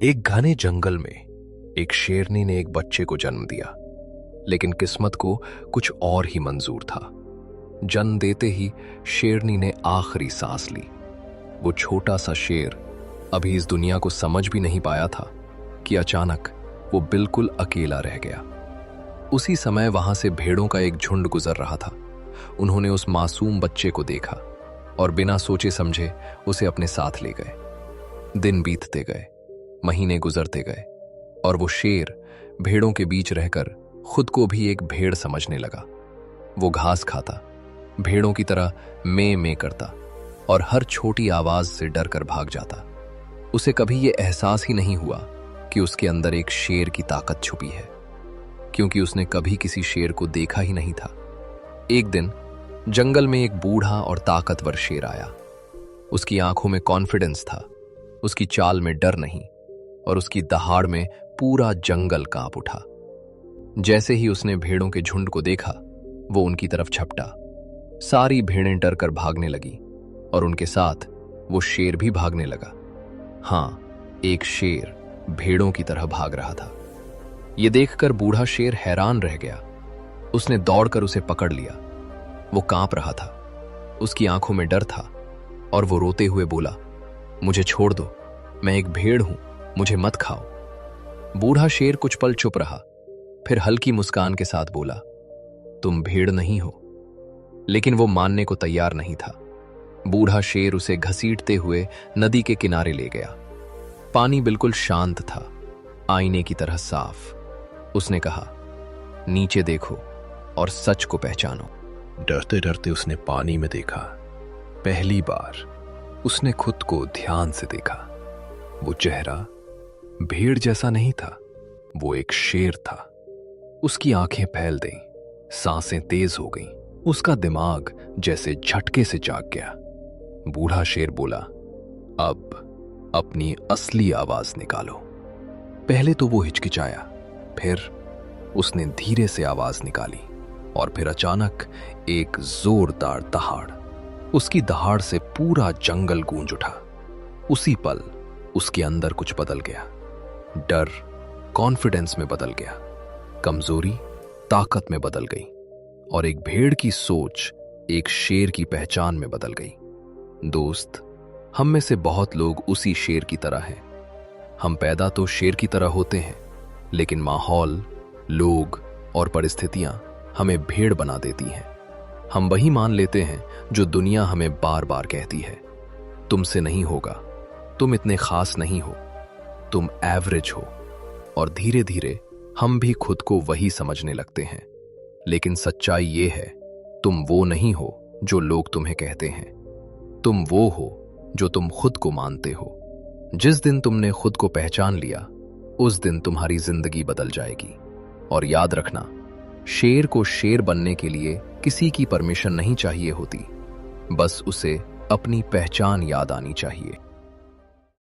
एक घने जंगल में एक शेरनी ने एक बच्चे को जन्म दिया, लेकिन किस्मत को कुछ और ही मंजूर था। जन्म देते ही शेरनी ने आखिरी सांस ली। वो छोटा सा शेर अभी इस दुनिया को समझ भी नहीं पाया था कि अचानक वो बिल्कुल अकेला रह गया। उसी समय वहां से भेड़ों का एक झुंड गुजर रहा था। उन्होंने उस मासूम बच्चे को देखा और बिना सोचे समझे उसे अपने साथ ले गए। दिन बीतते गए, महीने गुजरते गए और वो शेर भेड़ों के बीच रहकर खुद को भी एक भेड़ समझने लगा। वो घास खाता, भेड़ों की तरह में करता और हर छोटी आवाज से डर कर भाग जाता। उसे कभी ये एहसास ही नहीं हुआ कि उसके अंदर एक शेर की ताकत छुपी है, क्योंकि उसने कभी किसी शेर को देखा ही नहीं था। एक दिन जंगल में एक बूढ़ा और ताकतवर शेर आया। उसकी आंखों में कॉन्फिडेंस था, उसकी चाल में डर नहीं, और उसकी दहाड़ में पूरा जंगल कांप उठा। जैसे ही उसने भेड़ों के झुंड को देखा, वो उनकी तरफ झपटा। सारी भेड़ें डर कर भागने लगी और उनके साथ वो शेर भी भागने लगा। हाँ, एक शेर भेड़ों की तरह भाग रहा था। ये देखकर बूढ़ा शेर हैरान रह गया। उसने दौड़कर उसे पकड़ लिया। वो कांप रहा था, उसकी आंखों में डर था और वो रोते हुए बोला, मुझे छोड़ दो, मैं एक भेड़ हूं, मुझे मत खाओ। बूढ़ा शेर कुछ पल चुप रहा, फिर हल्की मुस्कान के साथ बोला, तुम भेड़ नहीं हो। लेकिन वो मानने को तैयार नहीं था। बूढ़ा शेर उसे घसीटते हुए नदी के किनारे ले गया। पानी बिल्कुल शांत था, आईने की तरह साफ। उसने कहा, नीचे देखो और सच को पहचानो। डरते डरते उसने पानी में देखा। पहली बार उसने खुद को ध्यान से देखा। वो चेहरा भेड़ जैसा नहीं था, वो एक शेर था। उसकी आंखें फैल गईं, सांसें तेज हो गईं, उसका दिमाग जैसे झटके से जाग गया। बूढ़ा शेर बोला, अब अपनी असली आवाज निकालो। पहले तो वो हिचकिचाया, फिर उसने धीरे से आवाज निकाली और फिर अचानक एक जोरदार दहाड़। उसकी दहाड़ से पूरा जंगल गूंज उठा। उसी पल उसके अंदर कुछ बदल गया। डर कॉन्फिडेंस में बदल गया, कमजोरी ताकत में बदल गई और एक भेड़ की सोच एक शेर की पहचान में बदल गई। दोस्त, हम में से बहुत लोग उसी शेर की तरह हैं। हम पैदा तो शेर की तरह होते हैं, लेकिन माहौल, लोग और परिस्थितियां हमें भेड़ बना देती हैं। हम वही मान लेते हैं जो दुनिया हमें बार बार कहती है, तुमसे नहीं होगा, तुम इतने खास नहीं हो, तुम एवरेज हो। और धीरे धीरे हम भी खुद को वही समझने लगते हैं। लेकिन सच्चाई ये है, तुम वो नहीं हो जो लोग तुम्हें कहते हैं, तुम वो हो जो तुम खुद को मानते हो। जिस दिन तुमने खुद को पहचान लिया, उस दिन तुम्हारी जिंदगी बदल जाएगी। और याद रखना, शेर को शेर बनने के लिए किसी की परमिशन नहीं चाहिए होती, बस उसे अपनी पहचान याद आनी चाहिए।